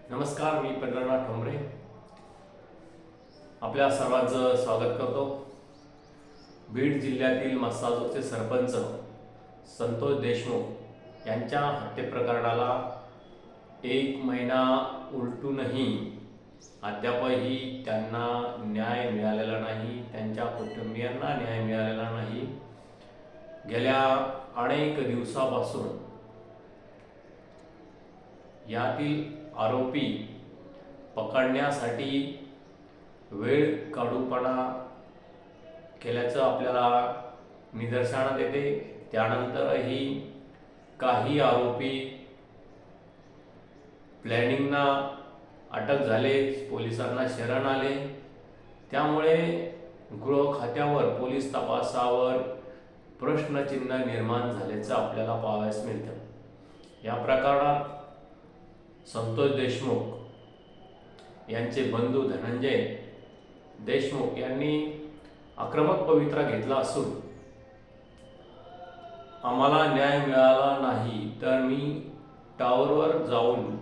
नमस्कार, मी पंढरनाथ ठोंबरे आपल्या सर्वांचं स्वागत करतो। बीड जिल्ह्यातील मस्साजोगचे सरपंच संतोष देशमुख यांच्या हत्ये प्रकरणाला 1 महिना उलटूनही अद्यापही त्यांना न्याय मिळालेला नाही, त्यांच्या कुटुंबियांना न्याय मिळालेला नाही। गेल्या अनेक दिवसापासून यातील आरोपी पकडण्यासाठी वेळ काढूपणा केल्याचं आपल्याला निदर्शनास येते। त्यानंतरही काही आरोपी प्लॅनिंगना अटक झाले, पोलिसांना शरण आले। त्यामुळे गृह खात्यावर पोलीस तपासावर प्रश्नचिन्ह निर्माण झाल्याचं आपल्याला पाहावयास मिळतं। या प्रकरणात संतोष देशमुख यांचे बंधू धनंजय देशमुख यांनी आक्रमक पवित्रा घेतला असून आम्हाला न्याय मिळाला नाही तर मी टावरवर जाऊन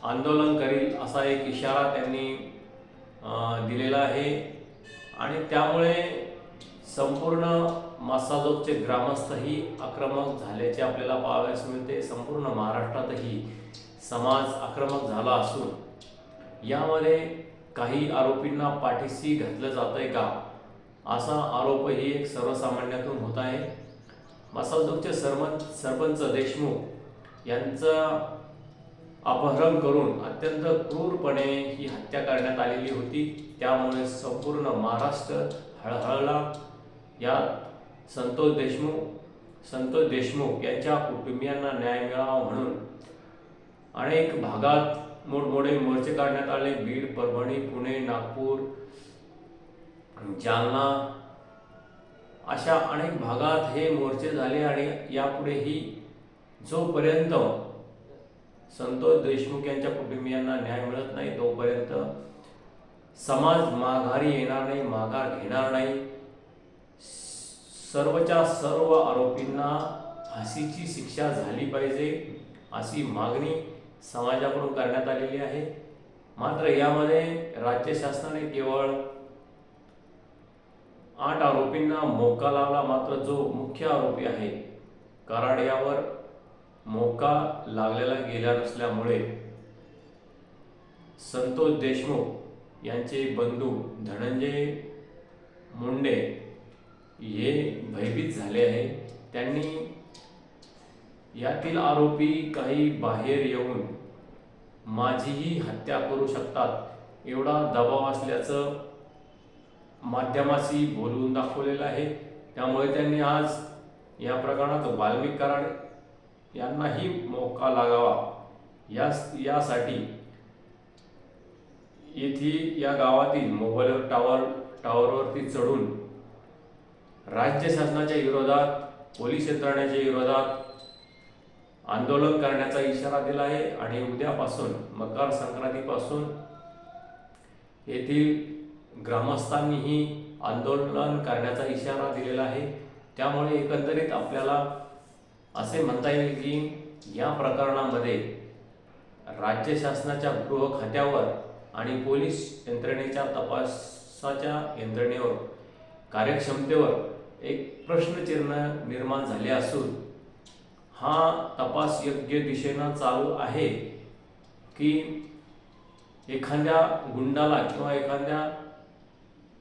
आंदोलन करील असा एक इशारा त्यांनी दिलेला आहे। आणि त्यामुळे संपूर्ण मस्साजोगचे ग्रामस्थही आक्रमक झाल्याचे आपल्याला पाहावयास मिळते। संपूर्ण महाराष्ट्रातही समाज आक्रमक झाला असून यामध्ये काही आरोपींना पाठीशी घातलं जातंय का असा आरोपही एक सर्वसामान्यातून होत आहे। मस्साजोगचे सरपंच देशमुख यांचं अपहरण करून अत्यंत क्रूरपणे ही हत्या करण्यात आलेली होती। त्यामुळे संपूर्ण महाराष्ट्र हळहळला। या संतोष देशमुख यांच्या कुटुंबियांना न्याय मिळावा म्हणून अनेक भागात मोठमोठे मोर्चे काढण्यात आले। बीड, परभणी, पुणे, नागपूर, जालना अशा अनेक भागात हे मोर्चे झाले। आणि यापुढेही जोपर्यंत संतोष देशमुख यांच्या कुटुंबियांना न्याय मिळत नाही तोपर्यंत समाज माघारी येणार नाही, माघार घेणार नाही। सर्वच्या सर्व आरोपींना फाशीची शिक्षा झाली पाहिजे अशी मागणी समाजाकडून करण्यात आलेली आहे। मात्र यामध्ये राज्य शासनाने केवळ 8 आरोपींना मोका लावला, मात्र जो मुख्य आरोपी आहे कराड यावर मोका लागलेला गेला नसल्यामुळे संतोष देशमुख यांचे बंधू धनंजय मुंडे हे भयभीत झाले आहे। त्यांनी यातील आरोपी काही बाहेर येऊन माझीही हत्या करू शकतात एवढा दबाव असल्याचं माध्यमाशी बोलून दाखवलेलं आहे। त्यामुळे त्यांनी आज या प्रकरणात वाल्मिक कराड यांनाही मोका लागावा यासाठी येथे या गावातील मोबाईल टावरवरती चढून राज्य शासनाच्या विरोधात, पोलीस यंत्रणेच्या विरोधात आंदोलन करण्याचा इशारा दिला आहे। आणि उद्यापासून मकर संक्रांतीपासून येथील ग्रामस्थांनीही आंदोलन करण्याचा इशारा दिलेला आहे। त्यामुळे एकंदरीत आपल्याला असे म्हणता येईल की या प्रकरणामध्ये राज्य शासनाच्या गृह खात्यावर आणि पोलीस यंत्रणेच्या तपासाच्या यंत्रणेवर, कार्यक्षमतेवर एक प्रश्नचिन्ह निर्माण झाले असून हा तपास योग्य दिशेनं चालू आहे की एखाद्या गुंडाला किंवा एखाद्या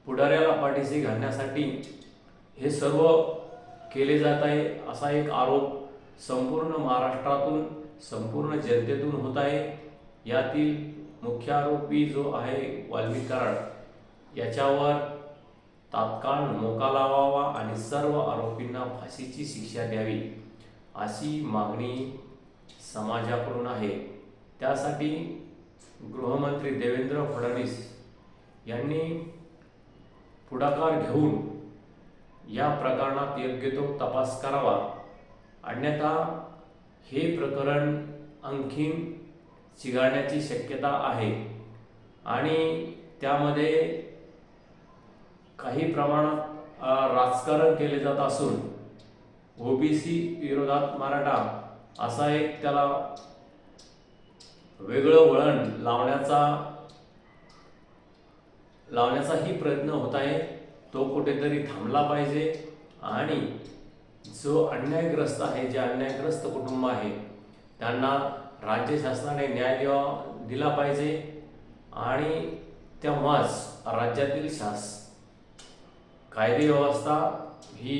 पुढाऱ्याला पाठीशी घालण्यासाठी हे सर्व केले जात आहे असा एक आरोप संपूर्ण महाराष्ट्रातून, संपूर्ण जनतेतून होत आहे। यातील मुख्य आरोपी जो आहे वाल्मिक कराड याच्यावर तात्काळ मोका लावावा आणि सर्व आरोपींना फाशीची शिक्षा द्यावी अशी मागणी समाजाकडून आहे। त्यासाठी गृहमंत्री देवेंद्र फडणवीस यांनी पुढाकार घेऊन या प्रकरणात योग्य तो तपास करावा, अन्यथा हे प्रकरण आणखीन चिघळण्याची शक्यता आहे। आणि त्यामध्ये काही प्रमाणात राजकारण केले जात असून ओबीसी विरोधात मराठा असा एक त्याला वेगळं वळण लावण्याचाही प्रयत्न होत आहे, तो कुठेतरी थांबला पाहिजे. आणि जो अन्यायग्रस्त आहे, जे अन्यायग्रस्त कुटुंब आहे, त्यांना राज्य शासनाने न्याय दिला पाहिजे. आणि तेव्हाच राज्यातील कायदे व्यवस्था ही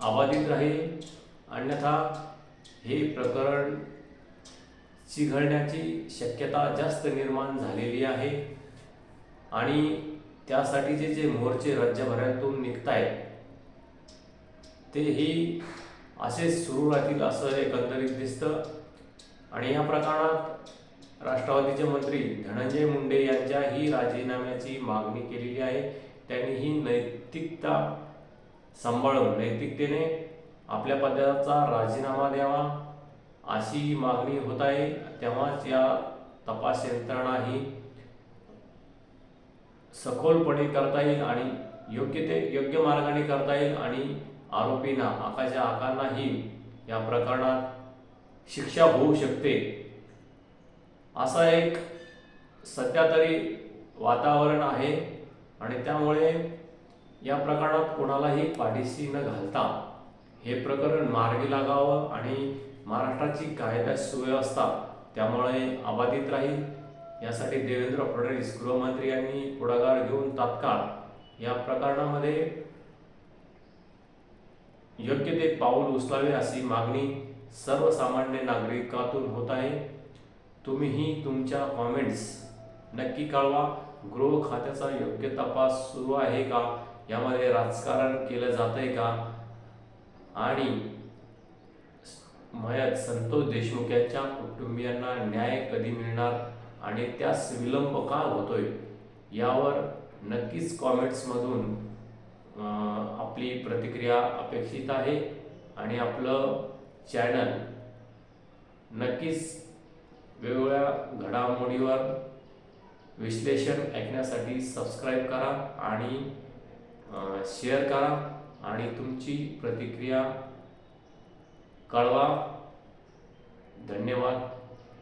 अबाधित राहील. अन्यथा हे प्रकरण चिघळण्याची शक्यता जास्त निर्माण झालेली आहे. आणि त्यासाठीचे जे मोर्चे राज्यभरातून निघत आहेत तेही असेच सुरू राहतील असं एकंदरीत दिसतं. आणि या प्रकरणात राष्ट्रवादीचे मंत्री धनंजय मुंडे यांच्याही राजीनाम्याची मागणी केलेली आहे. त्यांनी ही नैतिकता सांभाळून नैतिकतेने आपल्या पदाचा राजीनामा द्यावा अशी मागणी होत आहे. तेव्हाच या तपास यंत्रणाही सखोलपणे करता येईल आणि योग्य मार्गाने करता येईल आणि आरोपींना आकांनाही या प्रकरणात शिक्षा होऊ शकते असा एक सध्या तरी वातावरण आहे. आणि त्यामुळे या प्रकरणात कोणालाही पाठीशी न घालता हे प्रकरण मार्गी लागावं आणि महाराष्ट्राची कायदा सुव्यवस्था त्यामुळे अबाधित राहील यासाठी देवेंद्र फडणवीस गृहमंत्री यांनी पुढाकार घेऊन तात्काळ या प्रकरणामध्ये योग्य ते पाऊल उचलावे अशी मागणी सर्वसामान्य नागरिकातून होत आहे. तुम्हीही तुमच्या कॉमेंट्स नक्की कळवा. गृह खात्याचा योग्य तपास सुरू आहे का, यामध्ये राजकारण केलं जातंय का, आणि मयत संतोष देशमुख यांच्या कुटुंबियांना न्याय कधी मिळणार आणि त्यास विलंब का होतोय यावर नक्कीच कॉमेंट्समधून आपली प्रतिक्रिया अपेक्षित आहे. आणि आपलं चॅनल नक्कीच वेगवेगळ्या घडामोडीवर विश्लेषण ऐकण्यासाठी सबस्क्राईब करा आणि शेअर करा आणि तुमची प्रतिक्रिया कळवा. धन्यवाद.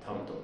थांबतो.